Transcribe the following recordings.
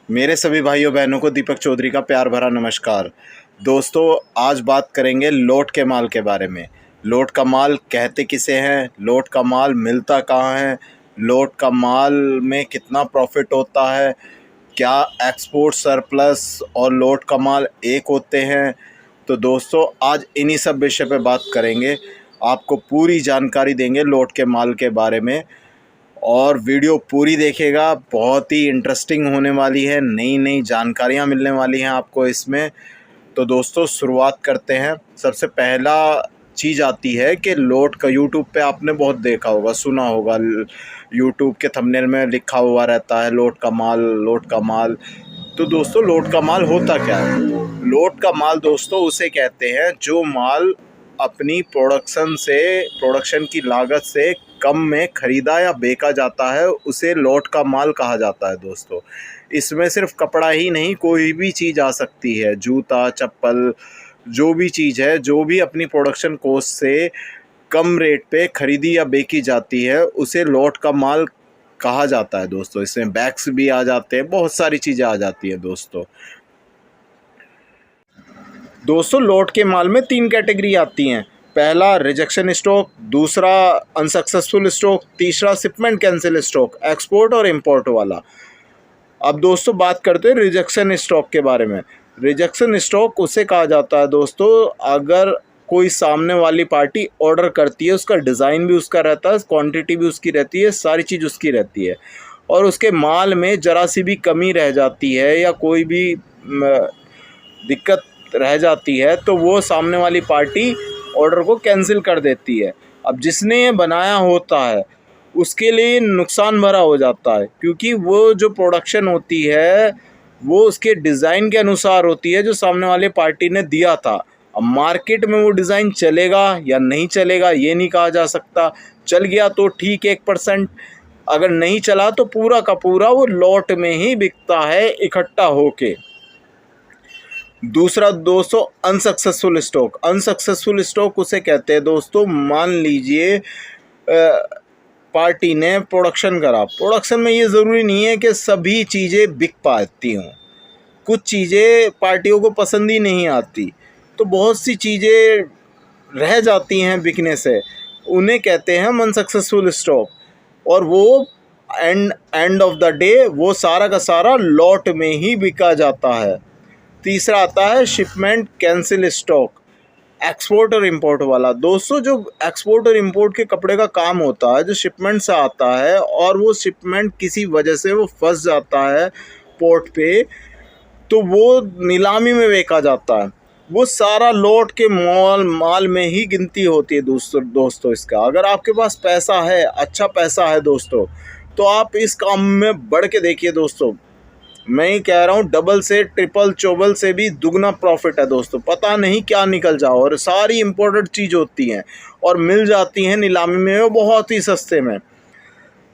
मेरे सभी भाइयों बहनों को दीपक चौधरी का प्यार भरा नमस्कार। दोस्तों, आज बात करेंगे लोट के माल के बारे में। लोट का माल कहते किसे हैं, लोट का माल मिलता कहाँ है, लोट का माल में कितना प्रॉफिट होता है, क्या एक्सपोर्ट सरप्लस और लोट का माल एक होते हैं। तो दोस्तों, आज इन्हीं सब विषय पे बात करेंगे। आपको पूरी जानकारी देंगे लोट के माल के बारे में और वीडियो पूरी देखिएगा, बहुत ही इंटरेस्टिंग होने वाली है। नई नई जानकारियाँ मिलने वाली हैं आपको इसमें। तो दोस्तों, शुरुआत करते हैं। सबसे पहला चीज़ आती है कि लोट का यूट्यूब पे आपने बहुत देखा होगा, सुना होगा। यूट्यूब के थंबनेल में लिखा हुआ रहता है लोट का माल, लोट का माल। तो दोस्तों, लोट का माल होता क्या है? लोट का माल दोस्तों उसे कहते हैं जो माल अपनी प्रोडक्शन की लागत से कम में ख़रीदा या बेचा जाता है, उसे लोट का माल कहा जाता है। दोस्तों, इसमें सिर्फ कपड़ा ही नहीं, कोई भी चीज़ आ सकती है, जूता, चप्पल, जो भी चीज़ है, जो भी अपनी प्रोडक्शन कॉस्ट से कम रेट पे ख़रीदी या बेची जाती है, उसे लोट का माल कहा जाता है। दोस्तों, इसमें बैग्स भी आ जाते हैं, बहुत सारी चीज़ें आ जाती हैं। दोस्तों, लोट के माल में 3 कैटेगरी आती हैं। पहला रिजेक्शन स्टॉक, दूसरा अनसक्सेसफुल स्टॉक, तीसरा शिपमेंट कैंसिल स्टॉक, एक्सपोर्ट और इंपोर्ट वाला। अब दोस्तों, बात करते हैं रिजेक्शन स्टॉक के बारे में। रिजेक्शन स्टॉक उसे कहा जाता है दोस्तों, अगर कोई सामने वाली पार्टी ऑर्डर करती है, उसका डिज़ाइन भी उसका रहता है, क्वांटिटी भी उसकी रहती है, सारी चीज़ उसकी रहती है, और उसके माल में ज़रा सी भी कमी रह जाती है या कोई भी दिक्कत रह जाती है, तो वो सामने वाली पार्टी ऑर्डर को कैंसिल कर देती है। अब जिसने ये बनाया होता है उसके लिए नुकसान भरा हो जाता है, क्योंकि वो जो प्रोडक्शन होती है वो उसके डिज़ाइन के अनुसार होती है जो सामने वाले पार्टी ने दिया था। अब मार्केट में वो डिज़ाइन चलेगा या नहीं चलेगा ये नहीं कहा जा सकता। चल गया तो ठीक 1%, अगर नहीं चला तो पूरा का पूरा वो लॉट में ही बिकता है इकट्ठा होके। दूसरा दोस्तों, अनसक्सेसफुल स्टॉक। अनसक्सेसफुल स्टॉक उसे कहते हैं दोस्तों, मान लीजिए पार्टी ने प्रोडक्शन करा। प्रोडक्शन में ये ज़रूरी नहीं है कि सभी चीज़ें बिक पाती हों, कुछ चीज़ें पार्टियों को पसंद ही नहीं आती, तो बहुत सी चीज़ें रह जाती हैं बिकने से, उन्हें कहते हैं अनसक्सेसफुल स्टॉक। और वो एंड ऑफ द डे वो सारा का सारा लॉट में ही बिका जाता है। तीसरा आता है शिपमेंट कैंसिल स्टॉक, एक्सपोर्ट और इंपोर्ट वाला। दोस्तों, जो एक्सपोर्ट और इंपोर्ट के कपड़े का काम होता है, जो शिपमेंट से आता है और वो शिपमेंट किसी वजह से वो फंस जाता है पोर्ट पे, तो वो नीलामी में बेचा जाता है। वो सारा लॉट के माल में ही गिनती होती है। दोस्तों इसका, अगर आपके पास पैसा है, अच्छा पैसा है दोस्तों, तो आप इस काम में बढ़ के देखिए। दोस्तों, मैं ही कह रहा हूँ, डबल से ट्रिपल चौबल से भी दुगना प्रॉफिट है दोस्तों। पता नहीं क्या निकल जाओ, और सारी इम्पोर्टेड चीज़ होती हैं और मिल जाती हैं नीलामी में वो बहुत ही सस्ते में।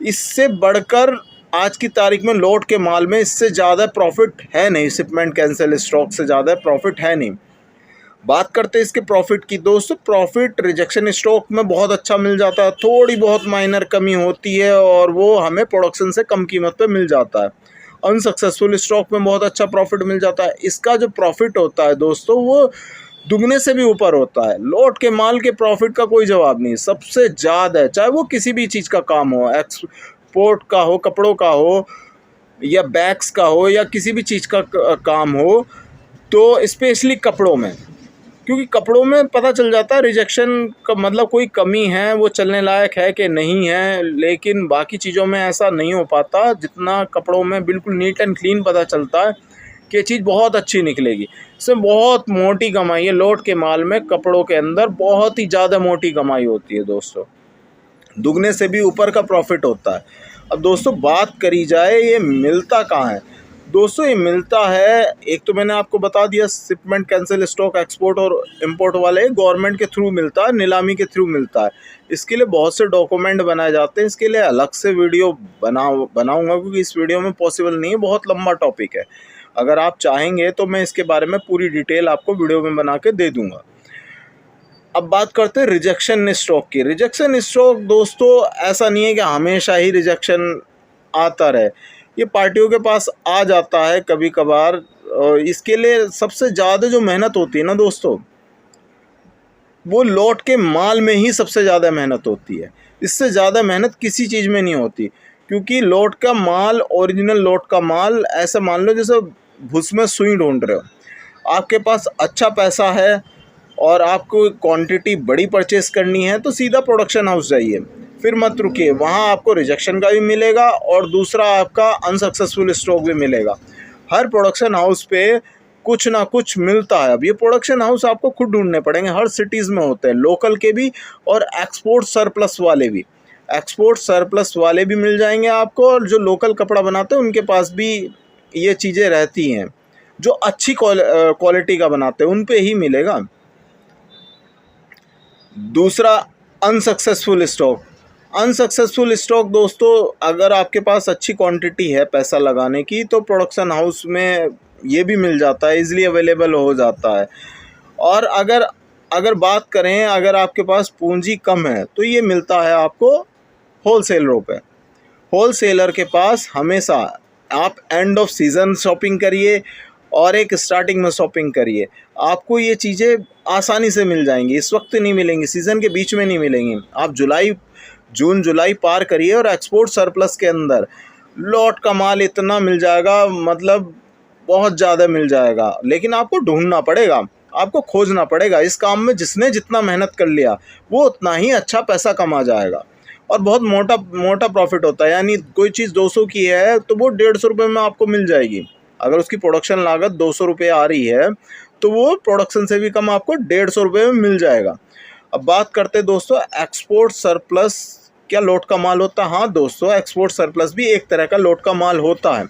इससे बढ़कर आज की तारीख में लोट के माल में इससे ज़्यादा प्रॉफिट है नहीं, शिपमेंट कैंसिल स्टॉक से ज़्यादा प्रॉफिट है नहीं। बात करते हैं इसके प्रॉफिट की। दोस्तों, प्रॉफिट रिजेक्शन स्टॉक में बहुत अच्छा मिल जाता है, थोड़ी बहुत माइनर कमी होती है और वो हमें प्रोडक्शन से कम कीमत पे मिल जाता है। अनसक्सेसफुल स्टॉक में बहुत अच्छा प्रॉफिट मिल जाता है। इसका जो प्रॉफिट होता है दोस्तों, वो दुगने से भी ऊपर होता है। लोट के माल के प्रॉफिट का कोई जवाब नहीं, सबसे ज़्यादा है, चाहे वो किसी भी चीज़ का काम हो, एक्सपोर्ट का हो, कपड़ों का हो, या बैग्स का हो, या किसी भी चीज़ का काम हो। तो स्पेशली कपड़ों में, क्योंकि कपड़ों में पता चल जाता है रिजेक्शन का मतलब कोई कमी है, वो चलने लायक है कि नहीं है, लेकिन बाकी चीज़ों में ऐसा नहीं हो पाता जितना कपड़ों में बिल्कुल नीट एंड क्लीन पता चलता है कि चीज़ बहुत अच्छी निकलेगी। इसमें बहुत मोटी कमाई है लोट के माल में, कपड़ों के अंदर बहुत ही ज़्यादा मोटी कमाई होती है दोस्तों, दुगने से भी ऊपर का प्रॉफिट होता है। अब दोस्तों, बात करी जाए ये मिलता कहाँ है। दोस्तों, ये मिलता है, एक तो मैंने आपको बता दिया, शिपमेंट कैंसिल स्टॉक, एक्सपोर्ट और इंपोर्ट वाले गवर्नमेंट के थ्रू मिलता है, नीलामी के थ्रू मिलता है। इसके लिए बहुत से डॉक्यूमेंट बनाए जाते हैं, इसके लिए अलग से वीडियो बनाऊंगा क्योंकि इस वीडियो में पॉसिबल नहीं है, बहुत लंबा टॉपिक है। अगर आप चाहेंगे तो मैं इसके बारे में पूरी डिटेल आपको वीडियो में बना के दे दूँगा। अब बात करते हैं रिजेक्शन स्टॉक की। रिजेक्शन स्टॉक दोस्तों, ऐसा नहीं है कि हमेशा ही रिजेक्शन आता रहे। ये पार्टियों के पास आ जाता है कभी कभार। इसके लिए सबसे ज़्यादा जो मेहनत होती है ना दोस्तों, वो लॉट के माल में ही सबसे ज़्यादा मेहनत होती है। इससे ज़्यादा मेहनत किसी चीज़ में नहीं होती, क्योंकि लॉट का माल, ओरिजिनल लॉट का माल, ऐसा मान लो जैसे भुस में सुई ढूंढ रहे हो। आपके पास अच्छा पैसा है और आपको क्वांटिटी बड़ी परचेस करनी है तो सीधा प्रोडक्शन हाउस जाइए, फिर मत रुकिए। वहाँ आपको रिजेक्शन का भी मिलेगा और दूसरा आपका अनसक्सेसफुल स्टॉक भी मिलेगा। हर प्रोडक्शन हाउस पे कुछ ना कुछ मिलता है। अब ये प्रोडक्शन हाउस आपको खुद ढूंढने पड़ेंगे, हर सिटीज़ में होते हैं, लोकल के भी और एक्सपोर्ट सरप्लस वाले भी। एक्सपोर्ट सरप्लस वाले भी मिल जाएंगे आपको, और जो लोकल कपड़ा बनाते हैं उनके पास भी ये चीज़ें रहती हैं। जो अच्छी क्वालिटी का बनाते हैं उन पे ही मिलेगा। दूसरा, अनसक्सेसफुल स्टॉक। अनसक्सेसफुल स्टॉक दोस्तों, अगर आपके पास अच्छी क्वांटिटी है पैसा लगाने की तो प्रोडक्शन हाउस में ये भी मिल जाता है, इजीली अवेलेबल हो जाता है। और अगर बात करें, अगर आपके पास पूंजी कम है तो ये मिलता है आपको होलसेलरों पे। होलसेलर के पास हमेशा आप एंड ऑफ सीज़न शॉपिंग करिए और एक स्टार्टिंग में शॉपिंग करिए, आपको ये चीज़ें आसानी से मिल जाएंगी। इस वक्त नहीं मिलेंगी, सीज़न के बीच में नहीं मिलेंगी। आप जून जुलाई पार करिए और एक्सपोर्ट सरप्लस के अंदर लॉट का माल इतना मिल जाएगा, मतलब बहुत ज़्यादा मिल जाएगा। लेकिन आपको ढूंढना पड़ेगा, आपको खोजना पड़ेगा। इस काम में जिसने जितना मेहनत कर लिया वो उतना ही अच्छा पैसा कमा जाएगा और बहुत मोटा प्रॉफिट होता है। यानी कोई चीज़ 200 की है तो वो 150 रुपये में आपको मिल जाएगी। अगर उसकी प्रोडक्शन लागत 200 रुपये आ रही है तो वो प्रोडक्शन से भी कम आपको 150 रुपये में मिल जाएगा। अब बात करते हैं दोस्तों, एक्सपोर्ट सरप्लस क्या लॉट का माल होता है? हाँ दोस्तों, एक्सपोर्ट सरप्लस भी एक तरह का लॉट का माल होता है,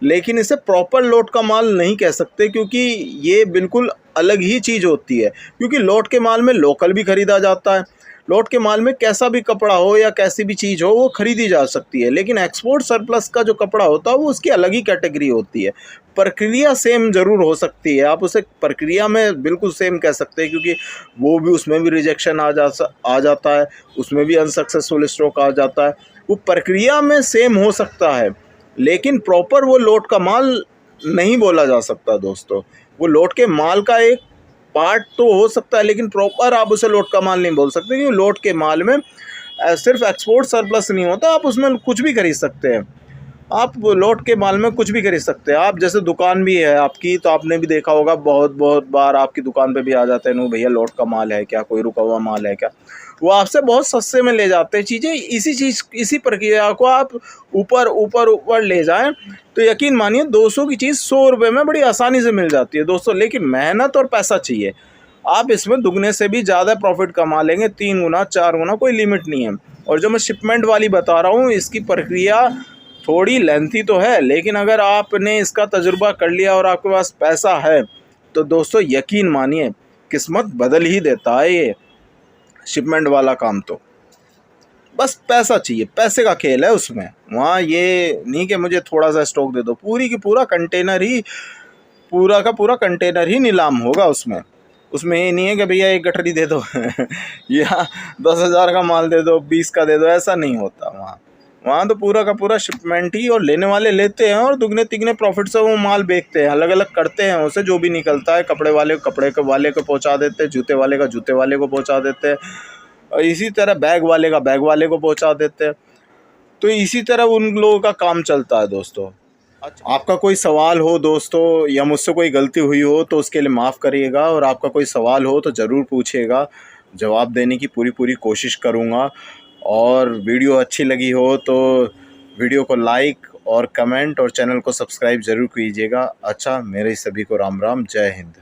लेकिन इसे प्रॉपर लॉट का माल नहीं कह सकते, क्योंकि ये बिल्कुल अलग ही चीज़ होती है। क्योंकि लॉट के माल में लोकल भी ख़रीदा जाता है, लॉट के माल में कैसा भी कपड़ा हो या कैसी भी चीज़ हो वो ख़रीदी जा सकती है। लेकिन एक्सपोर्ट सरप्लस का जो कपड़ा होता है वो उसकी अलग ही कैटेगरी होती है। प्रक्रिया सेम ज़रूर हो सकती है, आप उसे प्रक्रिया में बिल्कुल सेम कह सकते हैं, क्योंकि वो भी, उसमें भी रिजेक्शन आ जाता है, उसमें भी अनसक्सेसफुल स्टॉक आ जाता है। वो प्रक्रिया में सेम हो सकता है, लेकिन प्रॉपर वो लॉट का माल नहीं बोला जा सकता दोस्तों। वो लॉट के माल का एक पार्ट तो हो सकता है, लेकिन प्रॉपर आप उसे लॉट का माल नहीं बोल सकते, क्योंकि लॉट के माल में सिर्फ एक्सपोर्ट सरप्लस नहीं होता, आप उसमें कुछ भी खरीद सकते हैं। आप लॉट के माल में कुछ भी खरीद सकते हैं। आप जैसे दुकान भी है आपकी, तो आपने भी देखा होगा, बहुत बार आपकी दुकान पे भी आ जाते हैं, नो भैया लॉट का माल है क्या, कोई रुका हुआ माल है क्या। वो आपसे बहुत सस्ते में ले जाते हैं चीज़ें। इसी प्रक्रिया को आप ऊपर ले जाएं तो यकीन मानिए 200 की चीज़ 100 रुपये में बड़ी आसानी से मिल जाती है दोस्तों। लेकिन मेहनत और पैसा चाहिए, आप इसमें दुगने से भी ज़्यादा प्रॉफिट कमा लेंगे, 3 गुना 4 गुना, कोई लिमिट नहीं है। और जो मैं शिपमेंट वाली बता रहा हूँ, इसकी प्रक्रिया थोड़ी लेंथी तो है, लेकिन अगर आपने इसका तजुर्बा कर लिया और आपके पास पैसा है तो दोस्तों यकीन मानिए किस्मत बदल ही देता है ये शिपमेंट वाला काम। तो बस पैसा चाहिए, पैसे का खेल है उसमें। वहाँ ये नहीं कि मुझे थोड़ा सा स्टॉक दे दो, पूरा का पूरा कंटेनर ही नीलाम होगा उसमें। उसमें ये नहीं है कि भैया एक गठरी दे दो या 10,000 का माल दे दो, 20 का दे दो, ऐसा नहीं होता वहाँ तो पूरा का पूरा शिपमेंट ही, और लेने वाले लेते हैं और दुगने तिगने प्रॉफिट से वो माल बेचते हैं, अलग अलग करते हैं उसे। जो भी निकलता है कपड़े वाले के वाले को पहुँचा देते हैं, जूते वाले का जूते वाले को पहुँचा देते हैं, और इसी तरह बैग वाले का बैग वाले को पहुँचा देते हैं। तो इसी तरह उन लोगों का काम चलता है दोस्तों। आपका कोई सवाल हो दोस्तों, या मुझसे कोई गलती हुई हो तो उसके लिए माफ़ करिएगा, और आपका कोई सवाल हो तो ज़रूर पूछिएगा, जवाब देने की पूरी कोशिश करूँगा। और वीडियो अच्छी लगी हो तो वीडियो को लाइक और कमेंट और चैनल को सब्सक्राइब ज़रूर कीजिएगा। अच्छा, मेरे सभी को राम राम, जय हिंद।